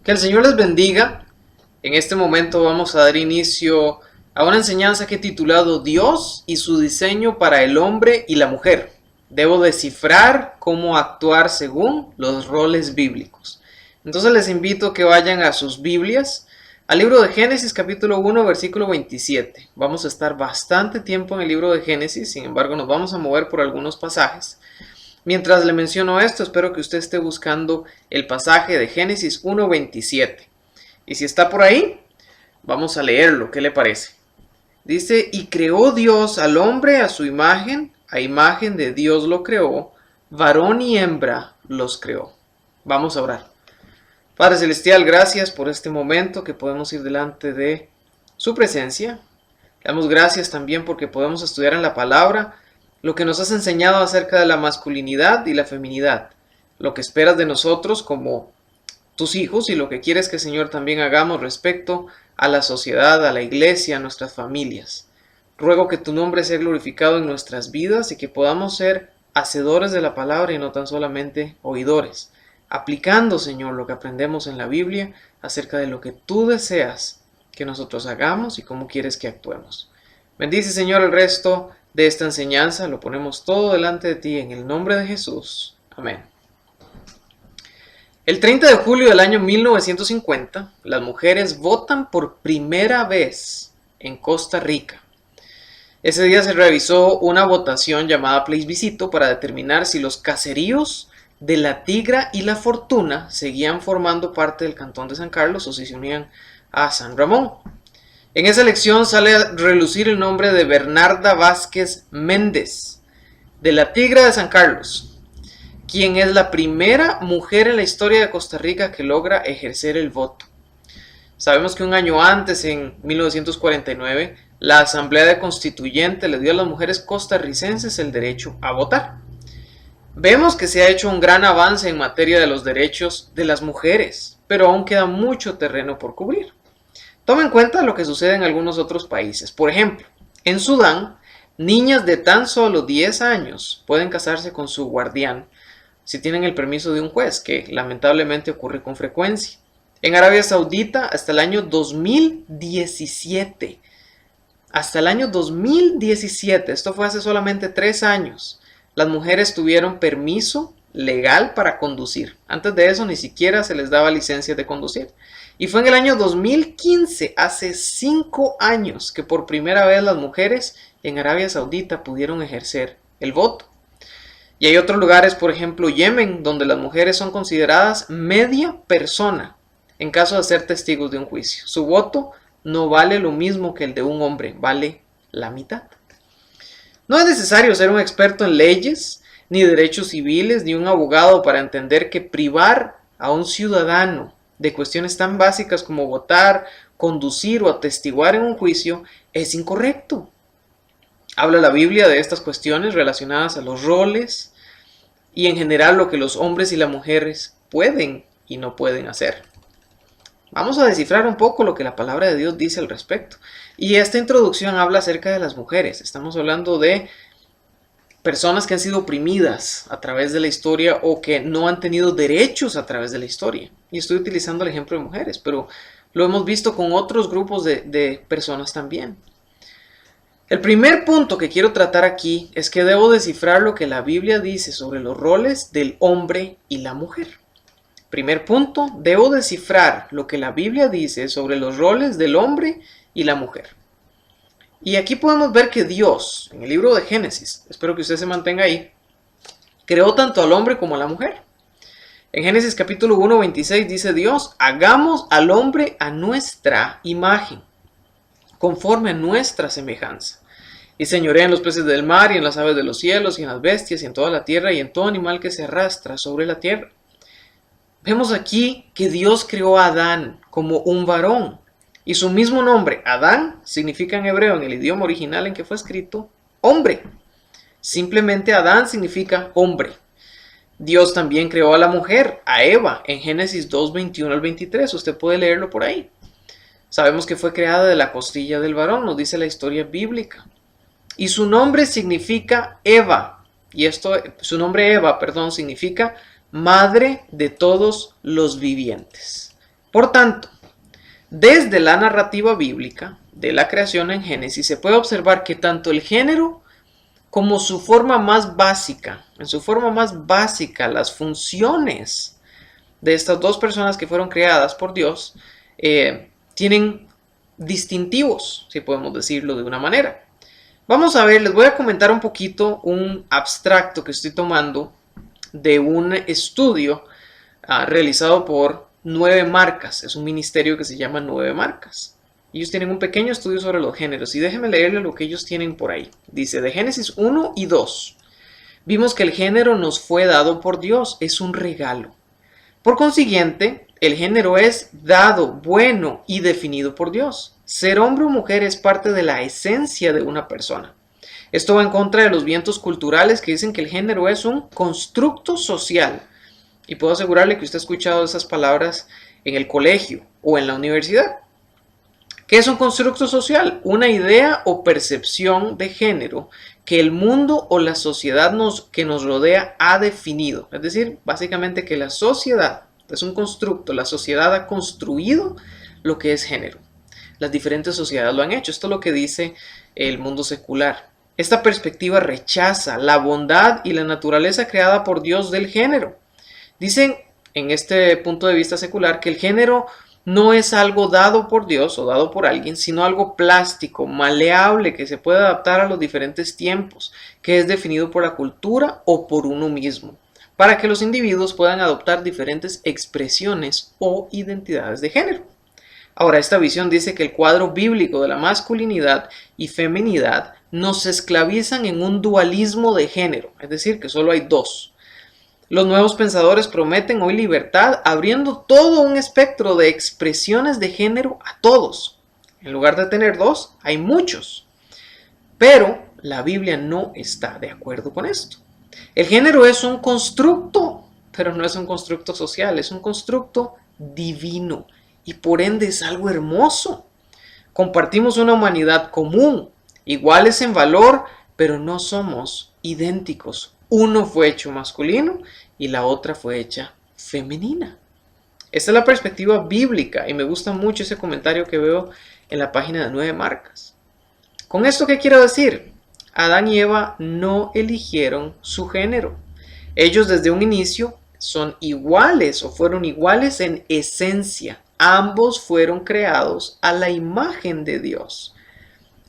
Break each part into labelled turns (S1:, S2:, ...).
S1: Que el Señor les bendiga. En este momento vamos a dar inicio a una enseñanza que he titulado Dios y su diseño para el hombre y la mujer. Debo descifrar cómo actuar según los roles bíblicos. Entonces les invito a que vayan a sus Biblias, al libro de Génesis capítulo 1 versículo 27. Vamos a estar bastante tiempo en el libro de Génesis, sin embargo nos vamos a mover por algunos pasajes. Mientras le menciono esto, espero que usted esté buscando el pasaje de Génesis 1:27. Y si está por ahí, vamos a leerlo. ¿Qué le parece? Dice, y creó Dios al hombre a su imagen, a imagen de Dios lo creó, varón y hembra los creó. Vamos a orar. Padre Celestial, gracias por este momento que podemos ir delante de su presencia. Le damos gracias también porque podemos estudiar en la palabra lo que nos has enseñado acerca de la masculinidad y la feminidad, lo que esperas de nosotros como tus hijos y lo que quieres que, Señor, también hagamos respecto a la sociedad, a la iglesia, a nuestras familias. Ruego que tu nombre sea glorificado en nuestras vidas y que podamos ser hacedores de la palabra y no tan solamente oidores, aplicando, Señor, lo que aprendemos en la Biblia acerca de lo que tú deseas que nosotros hagamos y cómo quieres que actuemos. Bendice, Señor, el resto de esta enseñanza, lo ponemos todo delante de ti en el nombre de Jesús. Amén. El 30 de julio del año 1950, las mujeres votan por primera vez en Costa Rica. Ese día se realizó una votación llamada plebiscito para determinar si los caseríos de La Tigra y La Fortuna seguían formando parte del cantón de San Carlos o si se unían a San Ramón. En esa elección sale a relucir el nombre de Bernarda Vázquez Méndez, de La Tigra de San Carlos, quien es la primera mujer en la historia de Costa Rica que logra ejercer el voto. Sabemos que un año antes, en 1949, la Asamblea Constituyente le dio a las mujeres costarricenses el derecho a votar. Vemos que se ha hecho un gran avance en materia de los derechos de las mujeres, pero aún queda mucho terreno por cubrir. Toma en cuenta lo que sucede en algunos otros países. Por ejemplo, en Sudán, niñas de tan solo 10 años pueden casarse con su guardián si tienen el permiso de un juez, que lamentablemente ocurre con frecuencia. En Arabia Saudita, hasta el año 2017, esto fue hace solamente 3 años, las mujeres tuvieron permiso legal para conducir. Antes de eso ni siquiera se les daba licencia de conducir. Y fue en el año 2015, hace 5 años, que por primera vez las mujeres en Arabia Saudita pudieron ejercer el voto. Y hay otros lugares, por ejemplo Yemen, donde las mujeres son consideradas media persona en caso de ser testigos de un juicio. Su voto no vale lo mismo que el de un hombre, vale la mitad. No es necesario ser un experto en leyes, ni derechos civiles, ni un abogado para entender que privar a un ciudadano de cuestiones tan básicas como votar, conducir o atestiguar en un juicio es incorrecto. Habla la Biblia de estas cuestiones relacionadas a los roles y en general lo que los hombres y las mujeres pueden y no pueden hacer. Vamos a descifrar un poco lo que la palabra de Dios dice al respecto. Y esta introducción habla acerca de las mujeres. Estamos hablando de personas que han sido oprimidas a través de la historia o que no han tenido derechos a través de la historia. Y estoy utilizando el ejemplo de mujeres, pero lo hemos visto con otros grupos de personas también. El primer punto que quiero tratar aquí es que debo descifrar lo que la Biblia dice sobre los roles del hombre y la mujer. Primer punto, debo descifrar lo que la Biblia dice sobre los roles del hombre y la mujer. Y aquí podemos ver que Dios, en el libro de Génesis, espero que usted se mantenga ahí, creó tanto al hombre como a la mujer. En Génesis capítulo 1, 26 dice Dios, hagamos al hombre a nuestra imagen, conforme a nuestra semejanza. Y señorea en los peces del mar y en las aves de los cielos y en las bestias y en toda la tierra y en todo animal que se arrastra sobre la tierra. Vemos aquí que Dios creó a Adán como un varón. Y su mismo nombre, Adán, significa en hebreo, en el idioma original en que fue escrito, hombre. Simplemente Adán significa hombre. Dios también creó a la mujer, a Eva, en Génesis 2, 21 al 23. Usted puede leerlo por ahí. Sabemos que fue creada de la costilla del varón, nos dice la historia bíblica. Y su nombre significa Eva. Y su nombre Eva, significa madre de todos los vivientes. Por tanto, desde la narrativa bíblica de la creación en Génesis se puede observar que tanto el género como su forma más básica, en su forma más básica, las funciones de estas dos personas que fueron creadas por Dios tienen distintivos, si podemos decirlo de una manera. Vamos a ver, les voy a comentar un poquito un abstracto que estoy tomando de un estudio realizado por 9 Marcas. Es un ministerio que se llama 9 Marcas. Ellos tienen un pequeño estudio sobre los géneros y déjenme leerle lo que ellos tienen por ahí. Dice, de Génesis 1 y 2, vimos que el género nos fue dado por Dios, es un regalo. Por consiguiente, el género es dado, bueno y definido por Dios. Ser hombre o mujer es parte de la esencia de una persona. Esto va en contra de los vientos culturales que dicen que el género es un constructo social. Y puedo asegurarle que usted ha escuchado esas palabras en el colegio o en la universidad. ¿Qué es un constructo social? Una idea o percepción de género que el mundo o la sociedad que nos rodea ha definido. Es decir, básicamente que la sociedad es un constructo, la sociedad ha construido lo que es género. Las diferentes sociedades lo han hecho. Esto es lo que dice el mundo secular. Esta perspectiva rechaza la bondad y la naturaleza creada por Dios del género. Dicen en este punto de vista secular que el género no es algo dado por Dios o dado por alguien, sino algo plástico, maleable, que se puede adaptar a los diferentes tiempos, que es definido por la cultura o por uno mismo, para que los individuos puedan adoptar diferentes expresiones o identidades de género. Ahora, esta visión dice que el cuadro bíblico de la masculinidad y feminidad nos esclavizan en un dualismo de género, es decir, que solo hay dos. Los nuevos pensadores prometen hoy libertad, abriendo todo un espectro de expresiones de género a todos. En lugar de tener dos, hay muchos. Pero la Biblia no está de acuerdo con esto. El género es un constructo, pero no es un constructo social, es un constructo divino y por ende es algo hermoso. Compartimos una humanidad común, iguales en valor, pero no somos idénticos. Uno fue hecho masculino y la otra fue hecha femenina. Esta es la perspectiva bíblica y me gusta mucho ese comentario que veo en la página de 9 Marcas. ¿Con esto qué quiero decir? Adán y Eva no eligieron su género. Ellos desde un inicio son iguales o fueron iguales en esencia. Ambos fueron creados a la imagen de Dios.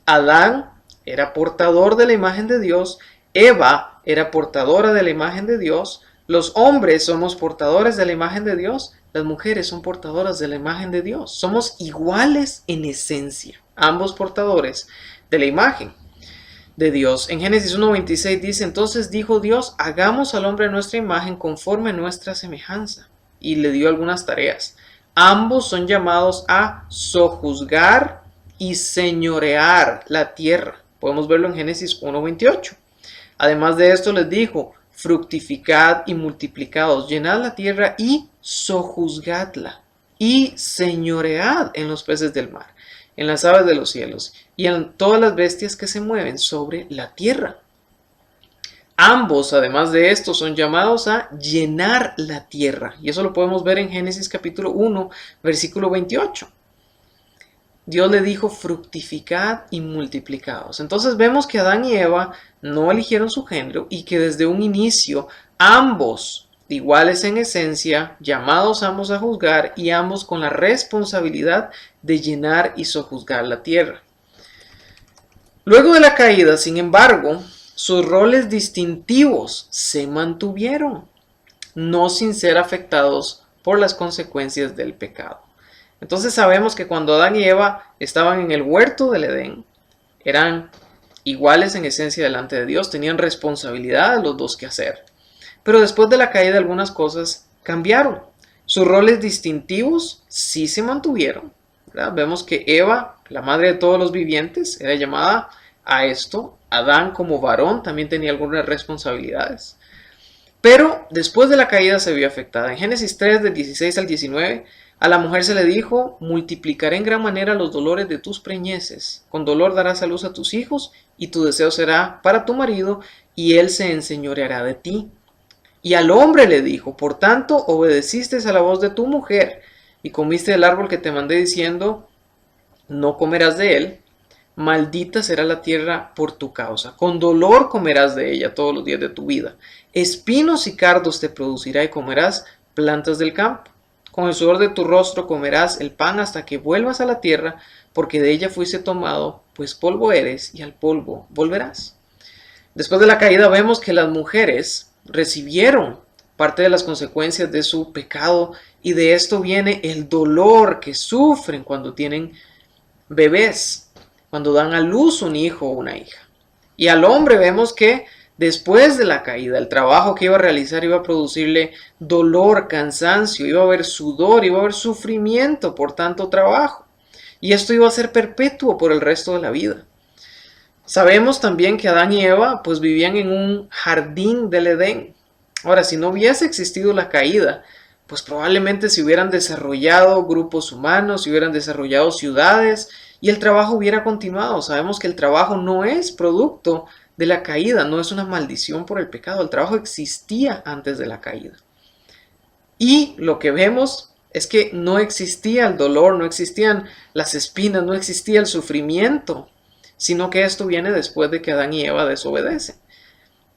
S1: Adán era portador de la imagen de Dios, Eva era portadora de la imagen de Dios, los hombres somos portadores de la imagen de Dios, las mujeres son portadoras de la imagen de Dios. Somos iguales en esencia, ambos portadores de la imagen de Dios. En Génesis 1:26 dice, entonces dijo Dios, hagamos al hombre a nuestra imagen conforme a nuestra semejanza. Y le dio algunas tareas. Ambos son llamados a sojuzgar y señorear la tierra. Podemos verlo en Génesis 1:28. Además de esto les dijo, fructificad y multiplicaos, llenad la tierra y sojuzgadla, y señoread en los peces del mar, en las aves de los cielos, y en todas las bestias que se mueven sobre la tierra. Ambos, además de esto, son llamados a llenar la tierra, y eso lo podemos ver en Génesis capítulo 1, versículo 28. Dios le dijo, fructificad y multiplicaos. Entonces vemos que Adán y Eva no eligieron su género y que desde un inicio ambos, iguales en esencia, llamados ambos a juzgar y ambos con la responsabilidad de llenar y sojuzgar la tierra. Luego de la caída, sin embargo, sus roles distintivos se mantuvieron, no sin ser afectados por las consecuencias del pecado. Entonces sabemos que cuando Adán y Eva estaban en el huerto del Edén, eran iguales en esencia delante de Dios, tenían responsabilidad los dos que hacer. Pero después de la caída algunas cosas cambiaron. Sus roles distintivos sí se mantuvieron, ¿verdad? Vemos que Eva, la madre de todos los vivientes, era llamada a esto. Adán como varón también tenía algunas responsabilidades. Pero después de la caída se vio afectada. En Génesis 3, del 16 al 19, a la mujer se le dijo, multiplicaré en gran manera los dolores de tus preñeces. Con dolor darás a luz a tus hijos, y tu deseo será para tu marido, y él se enseñoreará de ti. Y al hombre le dijo, por tanto, obedeciste a la voz de tu mujer, y comiste del árbol que te mandé diciendo, no comerás de él, maldita será la tierra por tu causa, con dolor comerás de ella todos los días de tu vida. Espinos y cardos te producirá y comerás plantas del campo. Con el sudor de tu rostro comerás el pan hasta que vuelvas a la tierra, porque de ella fuiste tomado, pues polvo eres y al polvo volverás. Después de la caída vemos que las mujeres recibieron parte de las consecuencias de su pecado y de esto viene el dolor que sufren cuando tienen bebés, cuando dan a luz un hijo o una hija. Y al hombre vemos que después de la caída, el trabajo que iba a realizar iba a producirle dolor, cansancio, iba a haber sudor, iba a haber sufrimiento por tanto trabajo. Y esto iba a ser perpetuo por el resto de la vida. Sabemos también que Adán y Eva pues vivían en un jardín del Edén. Ahora, si no hubiese existido la caída, pues probablemente se hubieran desarrollado grupos humanos, se hubieran desarrollado ciudades y el trabajo hubiera continuado. Sabemos que el trabajo no es producto de la caída, no es una maldición por el pecado. El trabajo existía antes de la caída. Y lo que vemos es que no existía el dolor, no existían las espinas, no existía el sufrimiento, sino que esto viene después de que Adán y Eva desobedecen.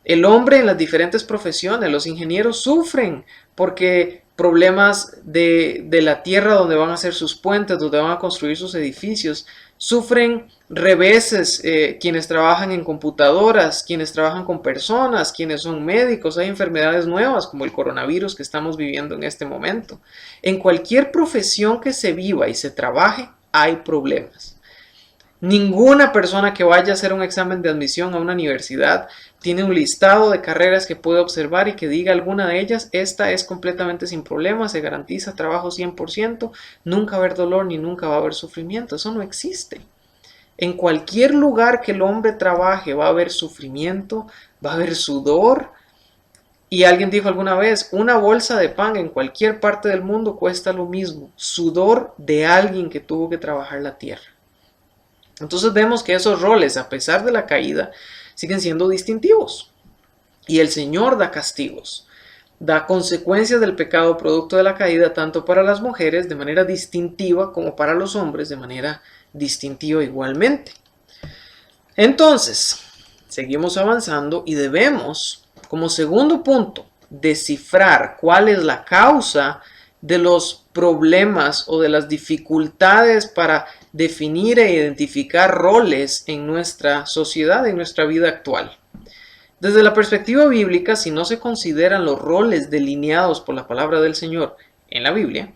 S1: El hombre en las diferentes profesiones, los ingenieros sufren porque problemas de la tierra donde van a hacer sus puentes, donde van a construir sus edificios, sufren reveses quienes trabajan en computadoras, quienes trabajan con personas, quienes son médicos, hay enfermedades nuevas como el coronavirus que estamos viviendo en este momento. En cualquier profesión que se viva y se trabaje, hay problemas. Ninguna persona que vaya a hacer un examen de admisión a una universidad tiene un listado de carreras que puede observar y que diga alguna de ellas, esta es completamente sin problemas, se garantiza trabajo 100%, nunca va a haber dolor ni nunca va a haber sufrimiento. Eso no existe. En cualquier lugar que el hombre trabaje va a haber sufrimiento, va a haber sudor. Y alguien dijo alguna vez, una bolsa de pan en cualquier parte del mundo cuesta lo mismo, sudor de alguien que tuvo que trabajar la tierra. Entonces vemos que esos roles, a pesar de la caída, siguen siendo distintivos. Y el Señor da castigos, da consecuencias del pecado producto de la caída, tanto para las mujeres de manera distintiva como para los hombres de manera distintiva igualmente. Entonces, seguimos avanzando y debemos, como segundo punto, descifrar cuál es la causa de los problemas o de las dificultades para definir e identificar roles en nuestra sociedad, en nuestra vida actual. Desde la perspectiva bíblica, si no se consideran los roles delineados por la palabra del Señor en la Biblia,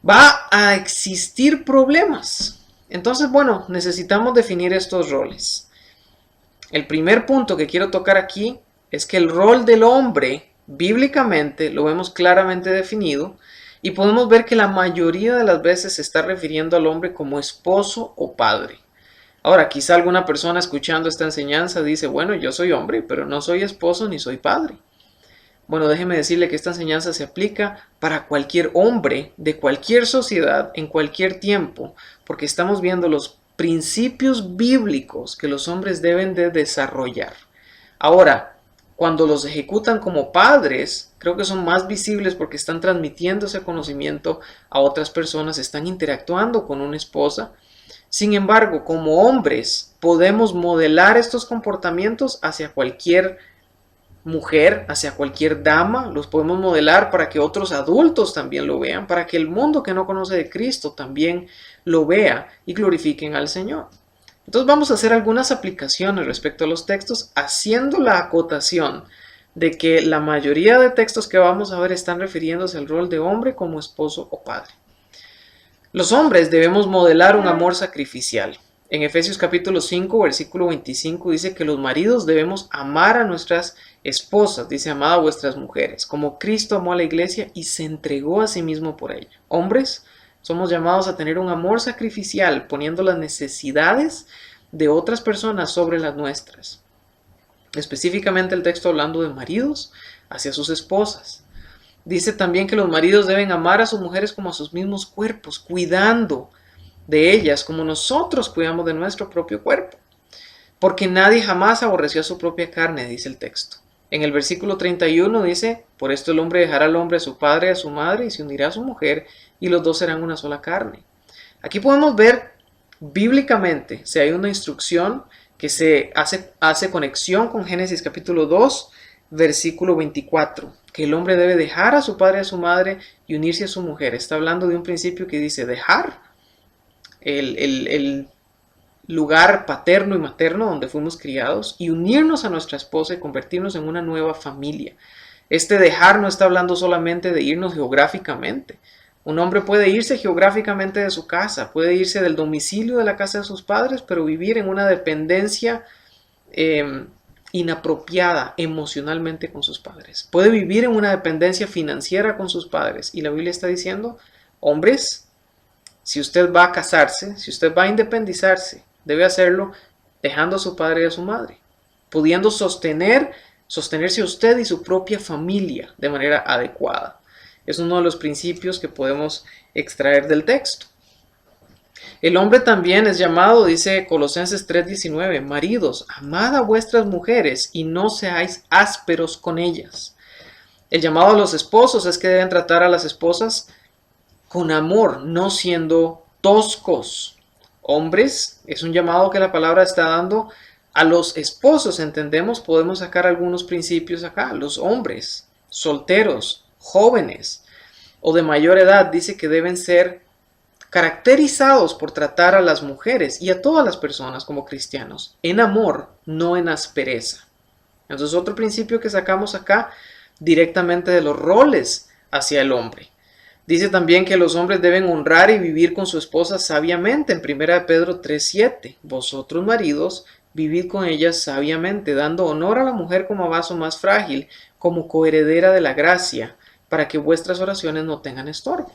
S1: va a existir problemas. Entonces, bueno, necesitamos definir estos roles. El primer punto que quiero tocar aquí es que el rol del hombre, bíblicamente, lo vemos claramente definido, y podemos ver que la mayoría de las veces se está refiriendo al hombre como esposo o padre. Ahora, quizá alguna persona escuchando esta enseñanza dice, bueno, yo soy hombre, pero no soy esposo ni soy padre. Bueno, déjeme decirle que esta enseñanza se aplica para cualquier hombre de cualquier sociedad en cualquier tiempo, porque estamos viendo los principios bíblicos que los hombres deben de desarrollar. Ahora, cuando los ejecutan como padres, creo que son más visibles porque están transmitiendo ese conocimiento a otras personas, están interactuando con una esposa. Sin embargo, como hombres, podemos modelar estos comportamientos hacia cualquier mujer, hacia cualquier dama, los podemos modelar para que otros adultos también lo vean, para que el mundo que no conoce de Cristo también lo vea y glorifiquen al Señor. Entonces vamos a hacer algunas aplicaciones respecto a los textos, haciendo la acotación de que la mayoría de textos que vamos a ver están refiriéndose al rol de hombre como esposo o padre. Los hombres debemos modelar un amor sacrificial. En Efesios capítulo 5, versículo 25 dice que los maridos debemos amar a nuestras esposas, dice amad a vuestras mujeres, como Cristo amó a la iglesia y se entregó a sí mismo por ella. Hombres, somos llamados a tener un amor sacrificial, poniendo las necesidades de otras personas sobre las nuestras. Específicamente el texto hablando de maridos hacia sus esposas. Dice también que los maridos deben amar a sus mujeres como a sus mismos cuerpos, cuidando de ellas como nosotros cuidamos de nuestro propio cuerpo. Porque nadie jamás aborreció a su propia carne, dice el texto. En el versículo 31 dice, por esto el hombre dejará al hombre a su padre y a su madre y se unirá a su mujer y los dos serán una sola carne. Aquí podemos ver bíblicamente si hay una instrucción que se hace conexión con Génesis capítulo 2, versículo 24, que el hombre debe dejar a su padre y a su madre y unirse a su mujer. Está hablando de un principio que dice dejar el lugar paterno y materno donde fuimos criados y unirnos a nuestra esposa y convertirnos en una nueva familia. Este dejar no está hablando solamente de irnos geográficamente. Un hombre puede irse geográficamente de su casa, puede irse del domicilio de la casa de sus padres, pero vivir en una dependencia inapropiada emocionalmente con sus padres. Puede vivir en una dependencia financiera con sus padres. Y la Biblia está diciendo, hombres, si usted va a casarse, si usted va a independizarse, debe hacerlo dejando a su padre y a su madre, pudiendo sostenerse usted y su propia familia de manera adecuada. Es uno de los principios que podemos extraer del texto. El hombre también es llamado, dice Colosenses 3:19, maridos, amad a vuestras mujeres y no seáis ásperos con ellas. El llamado a los esposos es que deben tratar a las esposas con amor, no siendo toscos. Hombres, es un llamado que la palabra está dando a los esposos, entendemos, podemos sacar algunos principios acá. Los hombres solteros, jóvenes o de mayor edad, dice que deben ser caracterizados por tratar a las mujeres y a todas las personas como cristianos en amor, no en aspereza. Entonces, otro principio que sacamos acá directamente de los roles hacia el hombre. Dice también que los hombres deben honrar y vivir con su esposa sabiamente en 1 Pedro 3:7. Vosotros maridos, vivid con ellas sabiamente, dando honor a la mujer como vaso más frágil, como coheredera de la gracia, para que vuestras oraciones no tengan estorbo.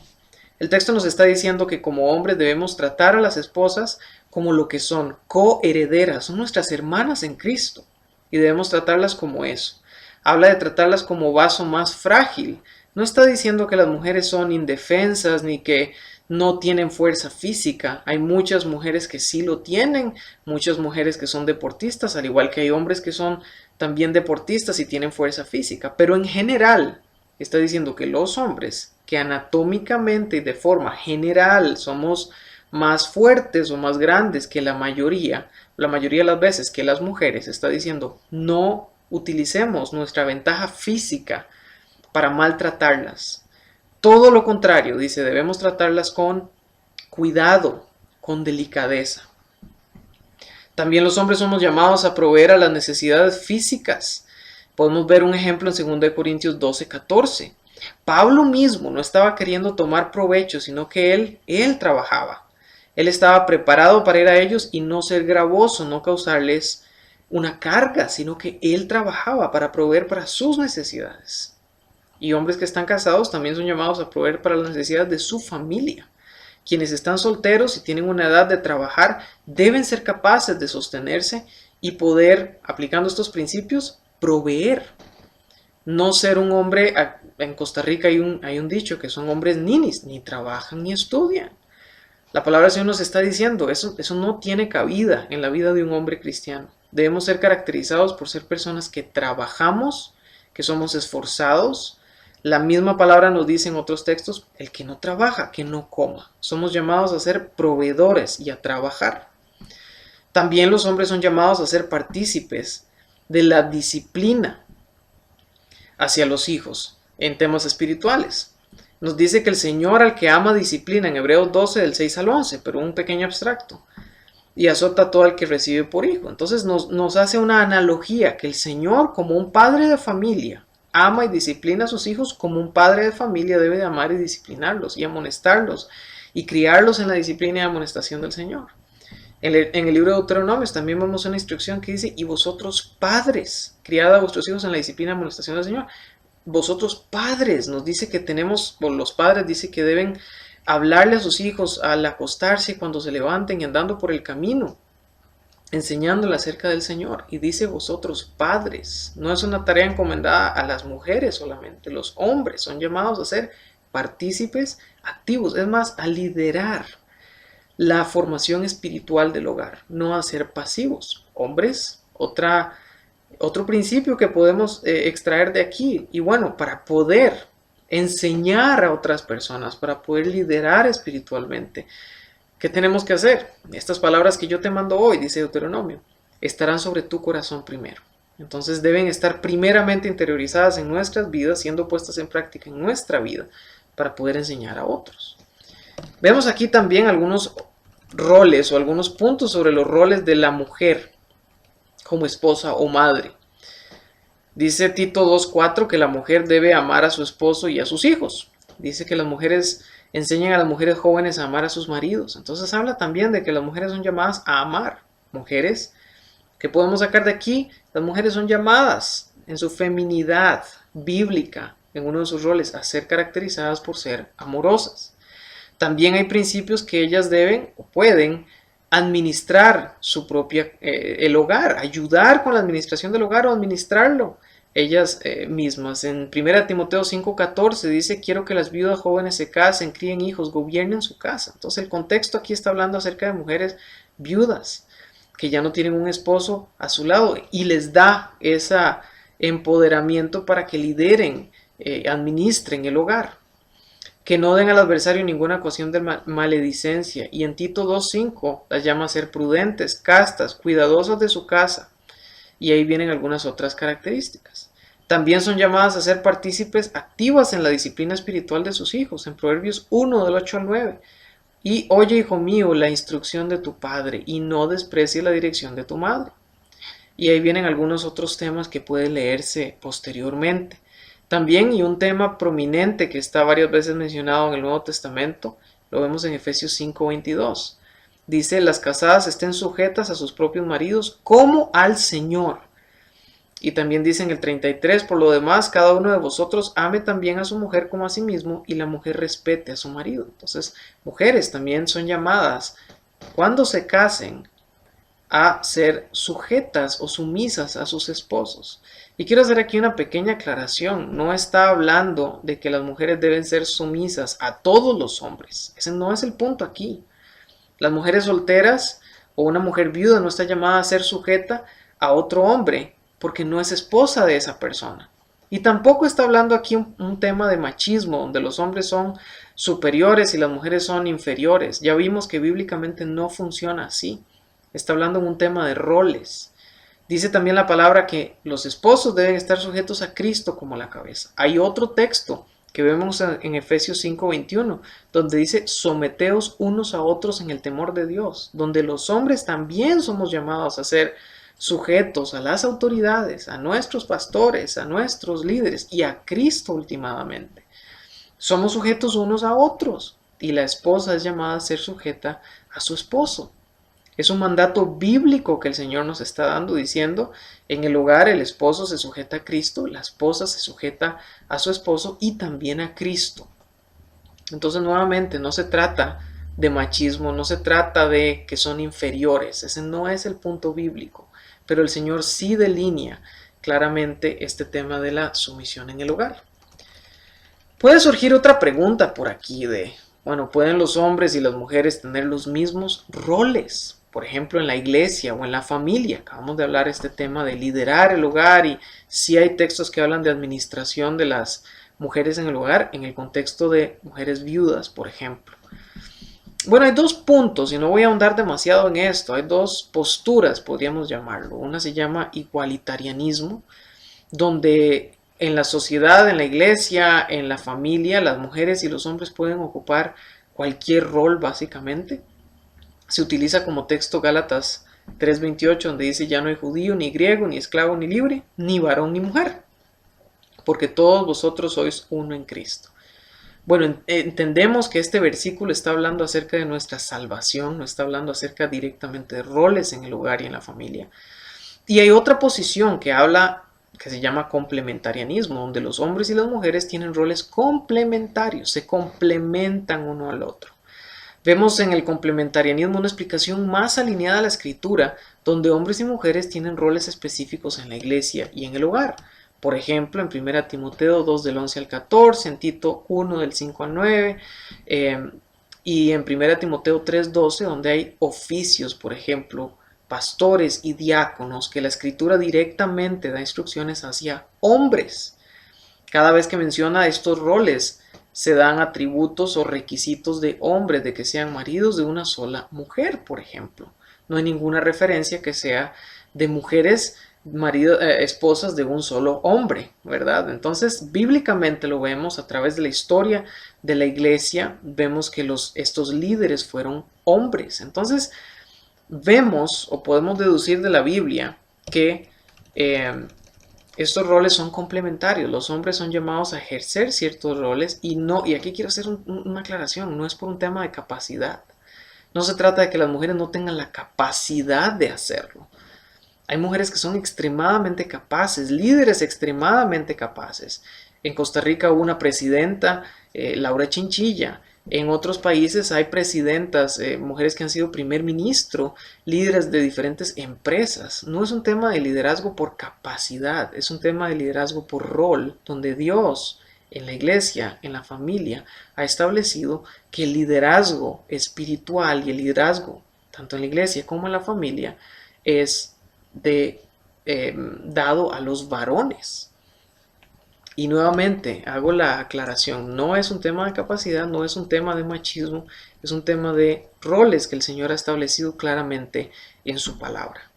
S1: El texto nos está diciendo que como hombres debemos tratar a las esposas como lo que son, coherederas, son nuestras hermanas en Cristo, y debemos tratarlas como eso. Habla de tratarlas como vaso más frágil. No está diciendo que las mujeres son indefensas ni que no tienen fuerza física. Hay muchas mujeres que sí lo tienen, muchas mujeres que son deportistas, al igual que hay hombres que son también deportistas y tienen fuerza física. Pero en general está diciendo que los hombres que anatómicamente y de forma general somos más fuertes o más grandes que la mayoría de las veces que las mujeres, está diciendo no utilicemos nuestra ventaja física para maltratarlas. Todo lo contrario, dice, debemos tratarlas con cuidado, con delicadeza. También los hombres somos llamados a proveer a las necesidades físicas. Podemos ver un ejemplo en 2 Corintios 12:14. Pablo mismo no estaba queriendo tomar provecho, sino que él trabajaba. Él estaba preparado para ir a ellos y no ser gravoso, no causarles una carga, sino que él trabajaba para proveer para sus necesidades. Y hombres que están casados también son llamados a proveer para las necesidades de su familia. Quienes están solteros y tienen una edad de trabajar deben ser capaces de sostenerse y poder, aplicando estos principios, proveer. No ser un hombre, en Costa Rica hay un dicho que son hombres ninis, ni trabajan ni estudian. La palabra del Señor nos está diciendo, eso no tiene cabida en la vida de un hombre cristiano. Debemos ser caracterizados por ser personas que trabajamos, que somos esforzados. La misma palabra nos dice en otros textos, el que no trabaja, que no coma. Somos llamados a ser proveedores y a trabajar. También los hombres son llamados a ser partícipes de la disciplina hacia los hijos en temas espirituales. Nos dice que el Señor al que ama disciplina en Hebreos 12 del 6 al 11, pero un pequeño abstracto, y azota a todo el que recibe por hijo. Entonces nos hace una analogía que el Señor, como un padre de familia, ama y disciplina a sus hijos como un padre de familia debe de amar y disciplinarlos y amonestarlos y criarlos en la disciplina y amonestación del Señor. En el libro de Deuteronomios también vemos una instrucción que dice, y vosotros padres, criad a vuestros hijos en la disciplina y amonestación del Señor. Vosotros padres, nos dice que tenemos, o los padres dice que deben hablarle a sus hijos al acostarse, cuando se levanten y andando por el camino, enseñándole acerca del Señor. Y dice vosotros padres, no es una tarea encomendada a las mujeres solamente, los hombres son llamados a ser partícipes activos, es más, a liderar la formación espiritual del hogar, no a ser pasivos. Hombres, otra Otro principio que podemos extraer de aquí, y bueno, para poder enseñar a otras personas, para poder liderar espiritualmente, ¿qué tenemos que hacer? Estas palabras que yo te mando hoy, dice Deuteronomio, estarán sobre tu corazón primero. Entonces deben estar primeramente interiorizadas en nuestras vidas, siendo puestas en práctica en nuestra vida, para poder enseñar a otros. Vemos aquí también algunos roles o algunos puntos sobre los roles de la mujer como esposa o madre. Dice Tito 2:4 que la mujer debe amar a su esposo y a sus hijos. Dice que las mujeres enseñan a las mujeres jóvenes a amar a sus maridos. Entonces habla también de que las mujeres son llamadas a amar. Mujeres, ¿qué podemos sacar de aquí? Las mujeres son llamadas en su feminidad bíblica, en uno de sus roles, a ser caracterizadas por ser amorosas. También hay principios que ellas deben o pueden administrar su propia, el hogar, ayudar con la administración del hogar o administrarlo ellas mismas. En 1 Timoteo 5:14 dice, quiero que las viudas jóvenes se casen, críen hijos, gobiernen su casa. Entonces el contexto aquí está hablando acerca de mujeres viudas que ya no tienen un esposo a su lado y les da ese empoderamiento para que lideren, administren el hogar. Que no den al adversario ninguna ocasión de maledicencia. Y en Tito 2:5 las llama a ser prudentes, castas, cuidadosas de su casa. Y ahí vienen algunas otras características. También son llamadas a ser partícipes activas en la disciplina espiritual de sus hijos. En Proverbios 1, del 8 al 9. Y oye, hijo mío, la instrucción de tu padre, y no desprecies la dirección de tu madre. Y ahí vienen algunos otros temas que pueden leerse posteriormente. También, y un tema prominente que está varias veces mencionado en el Nuevo Testamento, lo vemos en Efesios 5:22. Dice, las casadas estén sujetas a sus propios maridos como al Señor. Y también dice en el 33, por lo demás, cada uno de vosotros ame también a su mujer como a sí mismo, y la mujer respete a su marido. Entonces, mujeres también son llamadas, cuando se casen, a ser sujetas o sumisas a sus esposos. Y quiero hacer aquí una pequeña aclaración. No está hablando de que las mujeres deben ser sumisas a todos los hombres. Ese no es el punto aquí. Las mujeres solteras o una mujer viuda no está llamada a ser sujeta a otro hombre porque no es esposa de esa persona. Y tampoco está hablando aquí un tema de machismo, donde los hombres son superiores y las mujeres son inferiores. Ya vimos que bíblicamente no funciona así. Está hablando en un tema de roles. Dice también la palabra que los esposos deben estar sujetos a Cristo como la cabeza. Hay otro texto que vemos en Efesios 5:21, donde dice, someteos unos a otros en el temor de Dios, donde los hombres también somos llamados a ser sujetos a las autoridades, a nuestros pastores, a nuestros líderes y a Cristo últimamente. Somos sujetos unos a otros y la esposa es llamada a ser sujeta a su esposo. Es un mandato bíblico que el Señor nos está dando, diciendo, en el hogar el esposo se sujeta a Cristo, la esposa se sujeta a su esposo y también a Cristo. Entonces, nuevamente, no se trata de machismo, no se trata de que son inferiores, ese no es el punto bíblico, pero el Señor sí delinea claramente este tema de la sumisión en el hogar. Puede surgir otra pregunta por aquí de, bueno, ¿pueden los hombres y las mujeres tener los mismos roles? Por ejemplo, en la iglesia o en la familia. Acabamos de hablar de este tema de liderar el hogar y sí hay textos que hablan de administración de las mujeres en el hogar en el contexto de mujeres viudas, por ejemplo. Bueno, hay dos puntos y no voy a ahondar demasiado en esto. Hay dos posturas, podríamos llamarlo. Una se llama igualitarianismo, donde en la sociedad, en la iglesia, en la familia, las mujeres y los hombres pueden ocupar cualquier rol básicamente. Se utiliza como texto Gálatas 3:28, donde dice, ya no hay judío, ni griego, ni esclavo, ni libre, ni varón, ni mujer, porque todos vosotros sois uno en Cristo. Bueno, entendemos que este versículo está hablando acerca de nuestra salvación, no está hablando acerca directamente de roles en el hogar y en la familia. Y hay otra posición que habla, que se llama complementarianismo, donde los hombres y las mujeres tienen roles complementarios, se complementan uno al otro. Vemos en el complementarianismo una explicación más alineada a la escritura, donde hombres y mujeres tienen roles específicos en la iglesia y en el hogar. Por ejemplo, en 1 Timoteo 2 del 11 al 14, en Tito 1 del 5 al 9, y en 1 Timoteo 3:12, donde hay oficios, por ejemplo, pastores y diáconos, que la Escritura directamente da instrucciones hacia hombres. Cada vez que menciona estos roles, se dan atributos o requisitos de hombres, de que sean maridos de una sola mujer, por ejemplo. No hay ninguna referencia que sea de mujeres, esposas de un solo hombre, ¿verdad? Entonces, bíblicamente lo vemos a través de la historia de la iglesia, vemos que estos líderes fueron hombres. Entonces, vemos o podemos deducir de la Biblia que estos roles son complementarios. Los hombres son llamados a ejercer ciertos roles y aquí quiero hacer una aclaración, no es por un tema de capacidad. No se trata de que las mujeres no tengan la capacidad de hacerlo. Hay mujeres que son extremadamente capaces, líderes extremadamente capaces. En Costa Rica hubo una presidenta, Laura Chinchilla. En otros países hay presidentas, mujeres que han sido primer ministro, líderes de diferentes empresas. No es un tema de liderazgo por capacidad, es un tema de liderazgo por rol, donde Dios en la iglesia, en la familia, ha establecido que el liderazgo espiritual y el liderazgo, tanto en la iglesia como en la familia, es dado a los varones. Y nuevamente hago la aclaración, no es un tema de capacidad, no es un tema de machismo, es un tema de roles que el Señor ha establecido claramente en su palabra.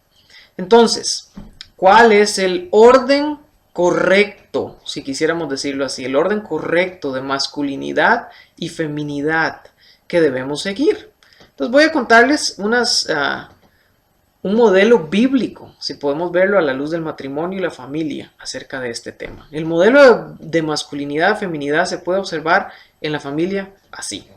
S1: Entonces, ¿cuál es el orden correcto, si quisiéramos decirlo así, el orden correcto de masculinidad y feminidad que debemos seguir? Entonces voy a contarles un modelo bíblico, si podemos verlo a la luz del matrimonio y la familia, acerca de este tema. El modelo de masculinidad y feminidad se puede observar en la familia así.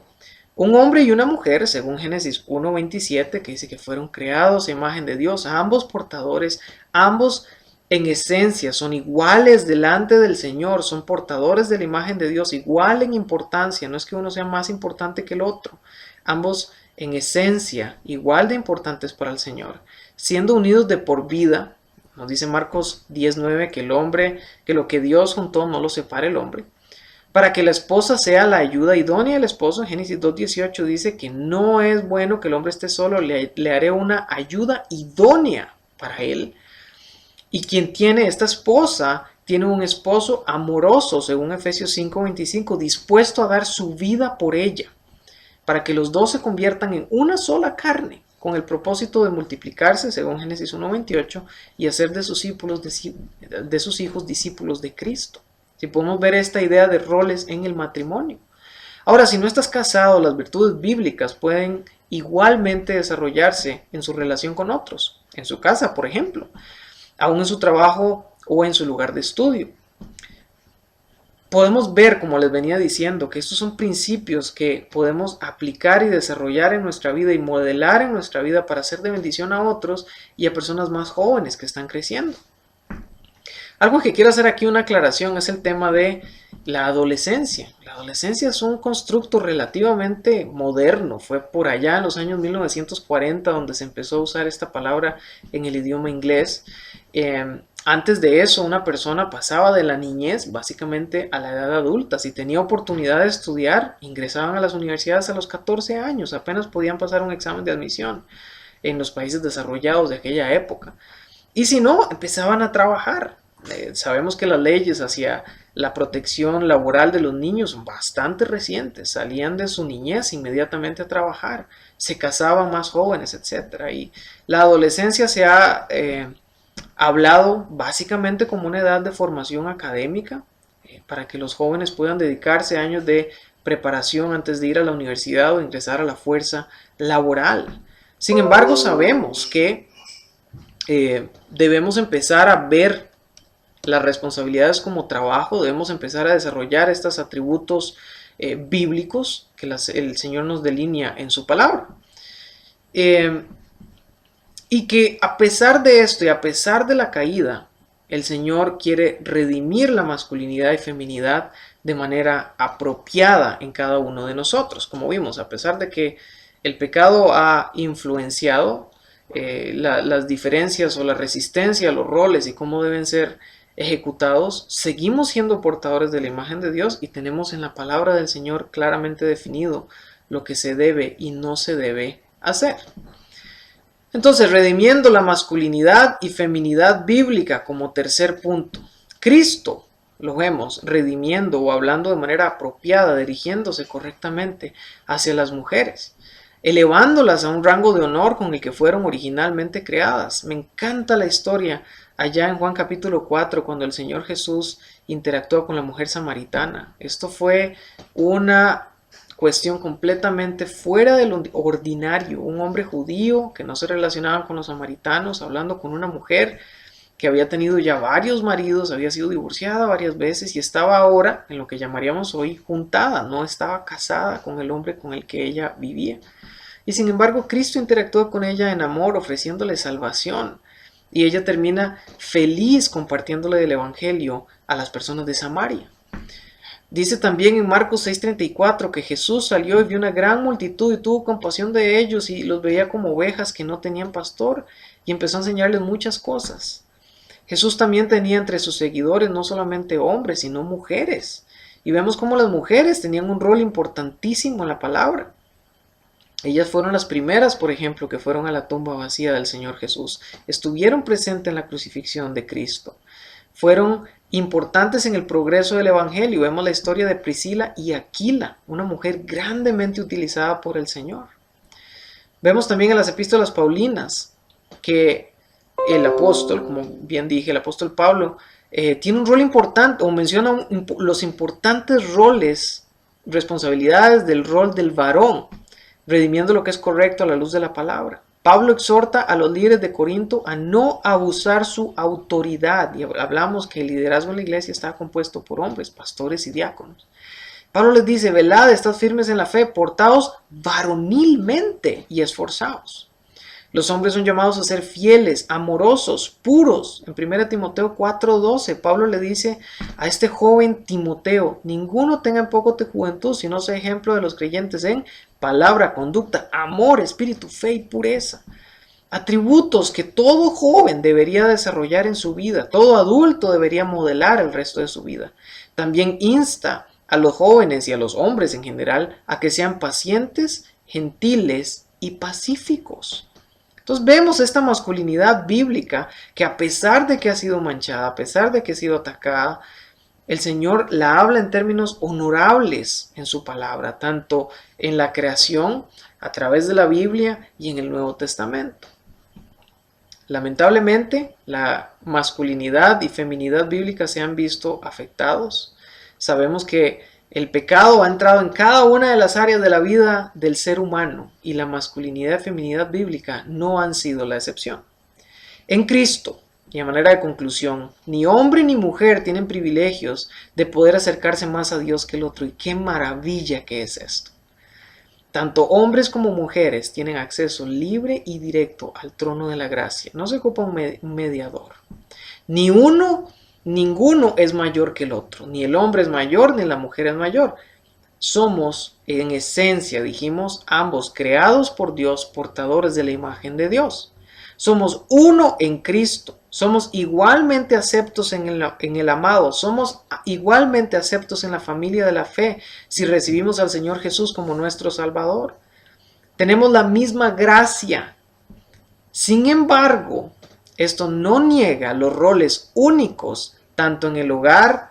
S1: Un hombre y una mujer, según Génesis 1:27, que dice que fueron creados a imagen de Dios, ambos portadores, ambos en esencia son iguales delante del Señor, son portadores de la imagen de Dios, igual en importancia, no es que uno sea más importante que el otro, ambos en esencia igual de importantes para el Señor, siendo unidos de por vida. Nos dice Marcos 10:9 que lo que Dios juntó no lo separe el hombre, para que la esposa sea la ayuda idónea del esposo. En Génesis 2:18 dice que no es bueno que el hombre esté solo, le haré una ayuda idónea para él. Y quien tiene esta esposa tiene un esposo amoroso, según Efesios 5:25, dispuesto a dar su vida por ella, para que los dos se conviertan en una sola carne, con el propósito de multiplicarse, según Génesis 1:28, y hacer de sus hijos discípulos de Cristo. Si podemos ver esta idea de roles en el matrimonio. Ahora, si no estás casado, las virtudes bíblicas pueden igualmente desarrollarse en su relación con otros, en su casa, por ejemplo, aún en su trabajo o en su lugar de estudio. Podemos ver, como les venía diciendo, que estos son principios que podemos aplicar y desarrollar en nuestra vida y modelar en nuestra vida para ser de bendición a otros y a personas más jóvenes que están creciendo. Algo que quiero hacer aquí una aclaración es el tema de la adolescencia. La adolescencia es un constructo relativamente moderno. Fue por allá en los años 1940 donde se empezó a usar esta palabra en el idioma inglés. Antes de eso, una persona pasaba de la niñez básicamente a la edad adulta. Si tenía oportunidad de estudiar, ingresaban a las universidades a los 14 años. Apenas podían pasar un examen de admisión en los países desarrollados de aquella época. Y si no, empezaban a trabajar. Sabemos que las leyes hacia la protección laboral de los niños son bastante recientes. Salían de su niñez inmediatamente a trabajar. Se casaban más jóvenes, etc. Y la adolescencia se ha hablado básicamente como una edad de formación académica para que los jóvenes puedan dedicarse a años de preparación antes de ir a la universidad o ingresar a la fuerza laboral. Sin embargo, sabemos que debemos empezar a ver las responsabilidades como trabajo, debemos empezar a desarrollar estos atributos bíblicos que el Señor nos delinea en su palabra. Y que a pesar de esto y a pesar de la caída, el Señor quiere redimir la masculinidad y feminidad de manera apropiada en cada uno de nosotros. Como vimos, a pesar de que el pecado ha influenciado las diferencias o la resistencia a los roles y cómo deben ser ejecutados, seguimos siendo portadores de la imagen de Dios y tenemos en la palabra del Señor claramente definido lo que se debe y no se debe hacer. Entonces, redimiendo la masculinidad y feminidad bíblica como tercer punto. Cristo, lo vemos, redimiendo o hablando de manera apropiada, dirigiéndose correctamente hacia las mujeres, elevándolas a un rango de honor con el que fueron originalmente creadas. Me encanta la historia allá en Juan capítulo 4, cuando el Señor Jesús interactúa con la mujer samaritana. Esto fue una cuestión completamente fuera de lo ordinario. Un hombre judío que no se relacionaba con los samaritanos, hablando con una mujer que había tenido ya varios maridos, había sido divorciada varias veces y estaba ahora en lo que llamaríamos hoy juntada, no estaba casada con el hombre con el que ella vivía. Y sin embargo, Cristo interactúa con ella en amor, ofreciéndole salvación. Y ella termina feliz compartiéndole el evangelio a las personas de Samaria. Dice también en Marcos 6:34 que Jesús salió y vio una gran multitud y tuvo compasión de ellos y los veía como ovejas que no tenían pastor y empezó a enseñarles muchas cosas. Jesús también tenía entre sus seguidores no solamente hombres, sino mujeres. Y vemos cómo las mujeres tenían un rol importantísimo en la palabra. Ellas fueron las primeras, por ejemplo, que fueron a la tumba vacía del Señor Jesús. Estuvieron presentes en la crucifixión de Cristo. Fueron importantes en el progreso del Evangelio. Vemos la historia de Priscila y Aquila, una mujer grandemente utilizada por el Señor. Vemos también en las epístolas paulinas que el apóstol, como bien dije, el apóstol Pablo, tiene un rol importante o menciona los importantes roles, responsabilidades del rol del varón, redimiendo lo que es correcto a la luz de la palabra. Pablo exhorta a los líderes de Corinto a no abusar su autoridad. Y hablamos que el liderazgo en la iglesia está compuesto por hombres, pastores y diáconos. Pablo les dice, velad, estad firmes en la fe, portaos varonilmente y esforzaos. Los hombres son llamados a ser fieles, amorosos, puros. En 1 Timoteo 4:12, Pablo le dice a este joven Timoteo, ninguno tenga en poco de juventud, sino sea ejemplo de los creyentes en palabra, conducta, amor, espíritu, fe y pureza. Atributos que todo joven debería desarrollar en su vida, todo adulto debería modelar el resto de su vida. También insta a los jóvenes y a los hombres en general a que sean pacientes, gentiles y pacíficos. Entonces vemos esta masculinidad bíblica que a pesar de que ha sido manchada, a pesar de que ha sido atacada, el Señor la habla en términos honorables en su palabra, tanto en la creación, a través de la Biblia y en el Nuevo Testamento. Lamentablemente, la masculinidad y feminidad bíblica se han visto afectados. Sabemos que el pecado ha entrado en cada una de las áreas de la vida del ser humano y la masculinidad y feminidad bíblica no han sido la excepción. En Cristo, y a manera de conclusión, ni hombre ni mujer tienen privilegios de poder acercarse más a Dios que el otro. Y qué maravilla que es esto. Tanto hombres como mujeres tienen acceso libre y directo al trono de la gracia. No se ocupa un mediador. Ninguno es mayor que el otro. Ni el hombre es mayor, ni la mujer es mayor. Somos, en esencia, dijimos, ambos creados por Dios, portadores de la imagen de Dios. Somos uno en Cristo. Somos igualmente aceptos en el amado. Somos igualmente aceptos en la familia de la fe si recibimos al Señor Jesús como nuestro Salvador. Tenemos la misma gracia. Sin embargo, esto no niega los roles únicos tanto en el hogar,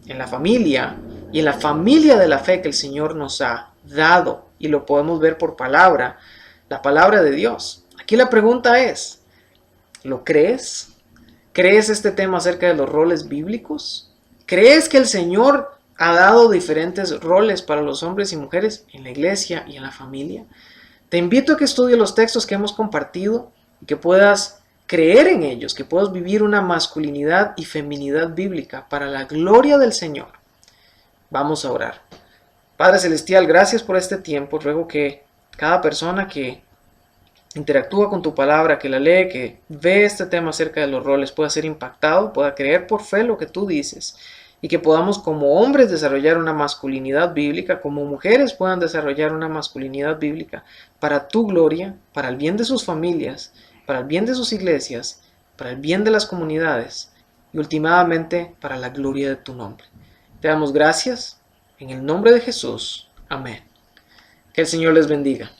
S1: en la familia y en la familia de la fe que el Señor nos ha dado. Y lo podemos ver por palabra, la palabra de Dios. Aquí la pregunta es, ¿lo crees? ¿Crees este tema acerca de los roles bíblicos? ¿Crees que el Señor ha dado diferentes roles para los hombres y mujeres en la iglesia y en la familia? Te invito a que estudies los textos que hemos compartido y que puedas creer en ellos, que puedas vivir una masculinidad y feminidad bíblica para la gloria del Señor. Vamos a orar. Padre Celestial, gracias por este tiempo. Ruego que cada persona que interactúa con tu palabra, que la lee, que ve este tema acerca de los roles, pueda ser impactado, pueda creer por fe lo que tú dices y que podamos como hombres desarrollar una masculinidad bíblica, como mujeres puedan desarrollar una masculinidad bíblica para tu gloria, para el bien de sus familias, para el bien de sus iglesias, para el bien de las comunidades y últimamente para la gloria de tu nombre. Te damos gracias en el nombre de Jesús. Amén. Que el Señor les bendiga.